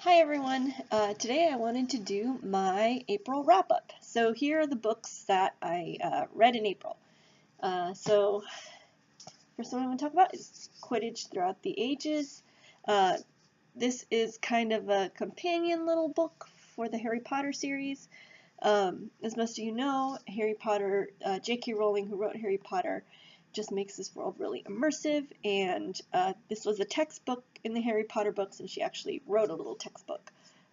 Hi everyone! Today I wanted to do my April wrap-up. So here are the books that I read in April. So first one I'm going to talk about is Quidditch Throughout the Ages. This is kind of a companion little book for the Harry Potter series. As most of you know, Harry Potter, J.K. Rowling, who wrote Harry Potter, just makes this world really immersive, and this was a textbook in the Harry Potter books, and she actually wrote a little textbook.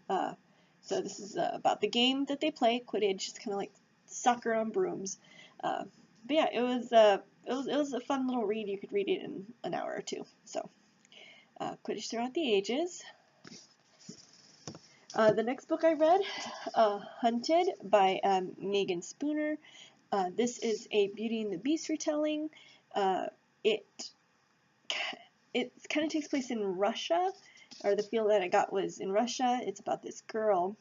So this is about the game that they play, Quidditch. It's kind of like soccer on brooms. But yeah, it was a fun little read. You could read it in an hour or two. So Quidditch Throughout the Ages. The next book I read, Hunted by Megan Spooner. This is a Beauty and the Beast retelling. It kind of takes place in Russia, or the feel that I got was in Russia. It's about this girl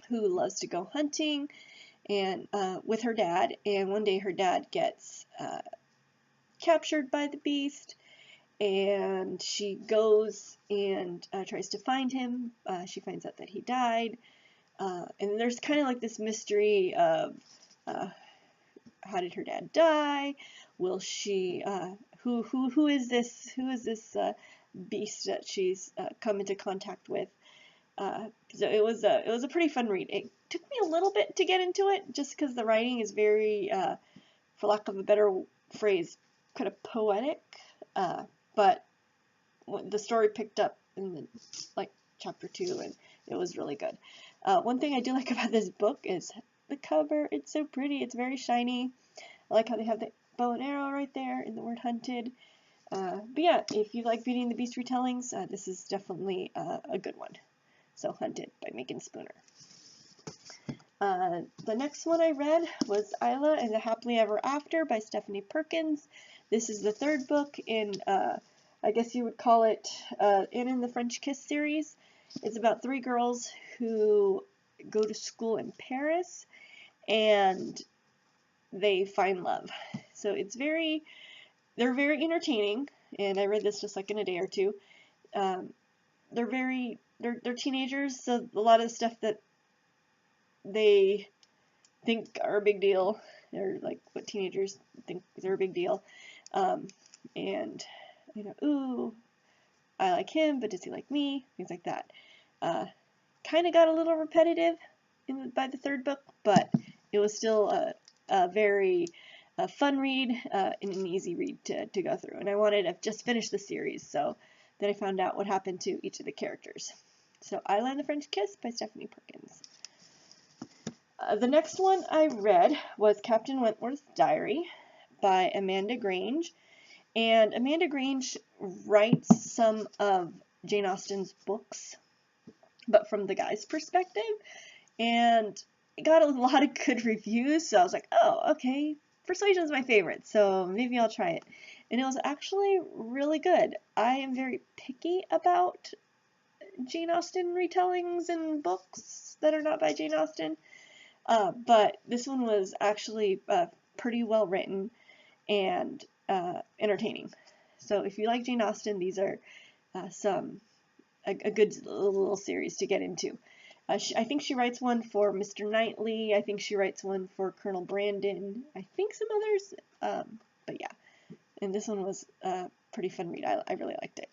who loves to go hunting and with her dad, and one day her dad gets captured by the beast, and she goes and tries to find him. She finds out that he died, and there's kind of like this mystery of how did her dad die? Will she? Who is this? Who is this beast that she's come into contact with? So it was a pretty fun read. It took me a little bit to get into it, just because the writing is very, for lack of a better phrase, kind of poetic. But the story picked up in like chapter 2, and it was really good. One thing I do like about this book is the cover. It's so pretty. It's very shiny. I like how they have the bow and arrow right there and the word hunted. But yeah, if you like Beauty and the Beast retellings, this is definitely a good one. So Hunted by Megan Spooner. The next one I read was Isla and the Happily Ever After by Stephanie Perkins. This is the third book in, I guess you would call it, Anne and the French Kiss series. It's about 3 girls who go to school in Paris, and they find love. So they're very entertaining, and I read this just like in a day or two. They're teenagers, so a lot of the stuff that they think are a big deal, or like what teenagers think are a big deal. And you know, ooh, I like him, but does he like me? Things like that. Kind of got a little repetitive by the third book, but it was still a very fun read and an easy read to go through. And I wanted to just finish the series, so then I found out what happened to each of the characters. So Isla and the French Kiss by Stephanie Perkins. The next one I read was Captain Wentworth's Diary by Amanda Grange. And Amanda Grange writes some of Jane Austen's books, but from the guy's perspective. And it got a lot of good reviews, so I was like, oh, okay, Persuasion's my favorite, so maybe I'll try it. And it was actually really good. I am very picky about Jane Austen retellings and books that are not by Jane Austen, but this one was actually pretty well written and entertaining. So if you like Jane Austen, these are a good little series to get into. I think she writes one for Mr. Knightley. I think she writes one for Colonel Brandon. I think some others, but yeah. And this one was a pretty fun read. I really liked it.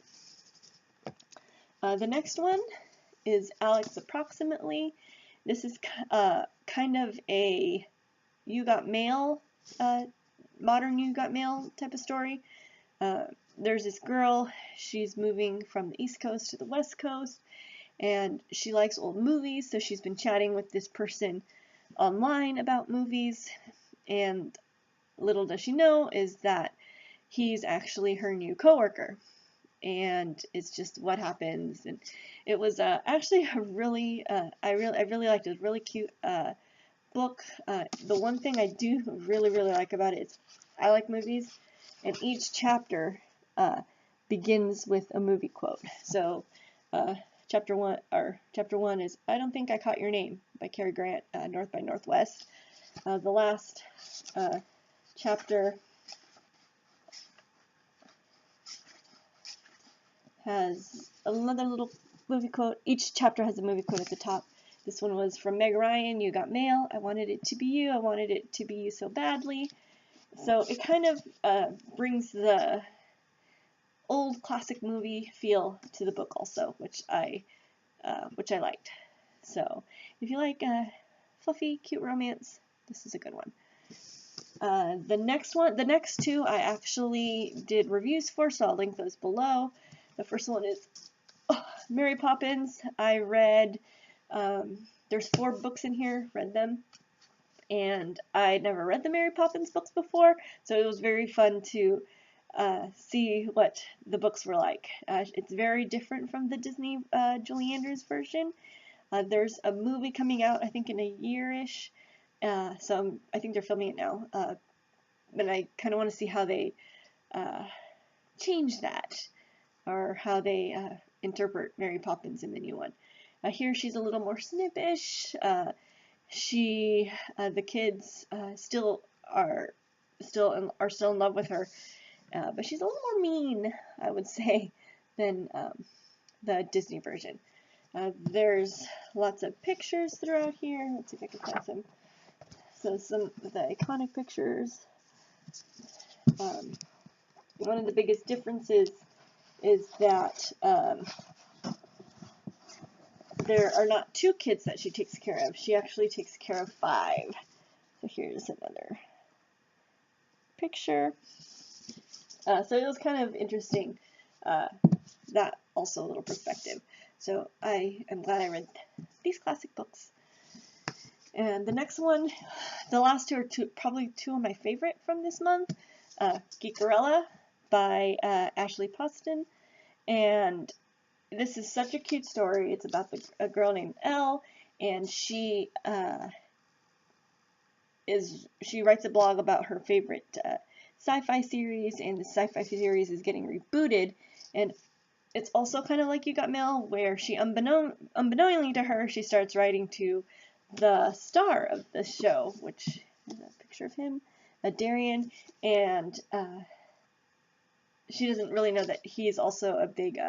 The next one is Alex Approximately. This is kind of a You Got Mail, modern You Got Mail type of story. There's this girl, she's moving from the East Coast to the West Coast, and she likes old movies, so she's been chatting with this person online about movies, and little does she know is that he's actually her new coworker, and it's just what happens. And it was actually a really, I really liked it. It was a really cute book. The one thing I do really like about it is I like movies, and each chapter begins with a movie quote. So chapter one is I Don't Think I Caught Your Name by Cary Grant, North by Northwest. The last chapter has another little movie quote. Each chapter has a movie quote at the top. This one was from Meg Ryan, "You got mail. I wanted it to be you. I wanted it to be you so badly." So it kind of brings the old classic movie feel to the book also, which I liked. So if you like fluffy, cute romance, this is a good one. The next two I actually did reviews for, so I'll link those below. The first one is Mary Poppins. I read, there's 4 books in here, read them, and I'd never read the Mary Poppins books before, so it was very fun to see what the books were like. It's very different from the Disney Julie Andrews version. There's a movie coming out, I think in a year-ish, so I think they're filming it now, but I kind of want to see how they change that, or how they interpret Mary Poppins in the new one. Here she's a little more snippish. The kids still are in love with her, but she's a little more mean, I would say, than the Disney version. There's lots of pictures throughout here. Let's see if I can find some. So some of the iconic pictures. One of the biggest differences is that there are not 2 kids that she takes care of. She actually takes care of 5. So here's another picture. So it was kind of interesting, that also a little perspective. So I am glad I read these classic books. And the next one, the last 2 are probably 2 of my favorite from this month. Karela by Ashley Poston. And this is such a cute story. It's about a girl named Elle, and she writes a blog about her favorite sci-fi series, and the sci-fi series is getting rebooted. And it's also kind of like You Got Mail, where she unbeknowingly to her, she starts writing to the star of the show, which is a picture of him, Darian, and she doesn't really know that he's also a big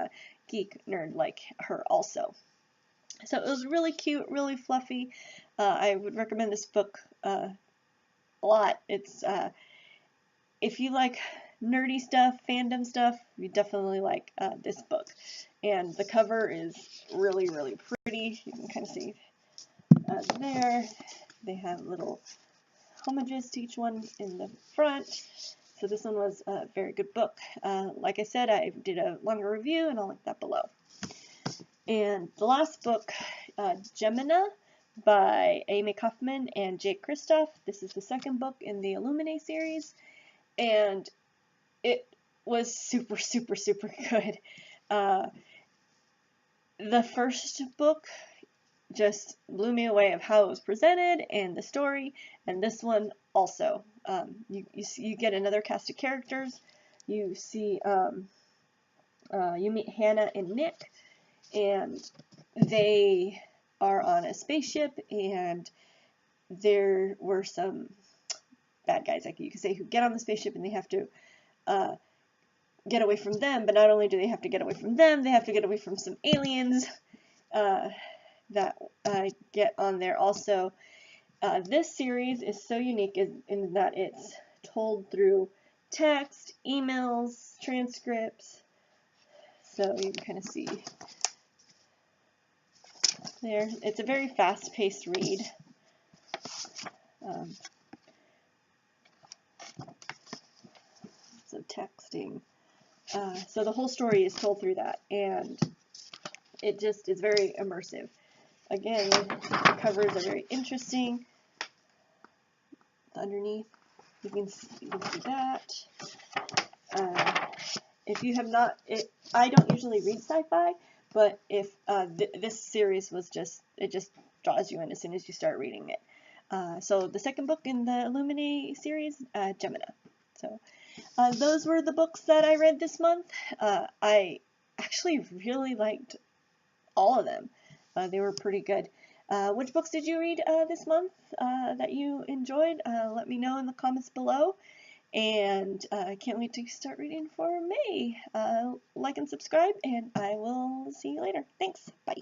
geek nerd like her also. So it was really cute, really fluffy. I would recommend this book a lot. It's if you like nerdy stuff, fandom stuff, you definitely like this book. And the cover is really, really pretty. You can kind of see there. They have little homages to each one in the front. So this one was a very good book. Like I said, I did a longer review, and I'll link that below. And the last book, Gemina by Amy Kaufman and Jake Kristoff. This is the second book in the Illuminae series, and it was super, super, super good. The first book just blew me away of how it was presented and the story, and this one also. You get another cast of characters. You see, you meet Hannah and Nick, and they are on a spaceship, and there were some bad guys, like you could say, who get on the spaceship, and they have to get away from them. But not only do they have to get away from them, they have to get away from some aliens that get on there also. This series is so unique in that it's told through text, emails, transcripts. So you can kind of see there. It's a very fast-paced read. So texting. So the whole story is told through that, and it just is very immersive. Again, the covers are very interesting. Underneath, you can see that. If you have not, I don't usually read sci-fi, but if this series was it just draws you in as soon as you start reading it. So the second book in the Illuminae series, Gemina. So those were the books that I read this month. I actually really liked all of them. They were pretty good. Which books did you read this month that you enjoyed? Let me know in the comments below. And I can't wait to start reading for May. Like and subscribe, and I will see you later. Thanks. Bye.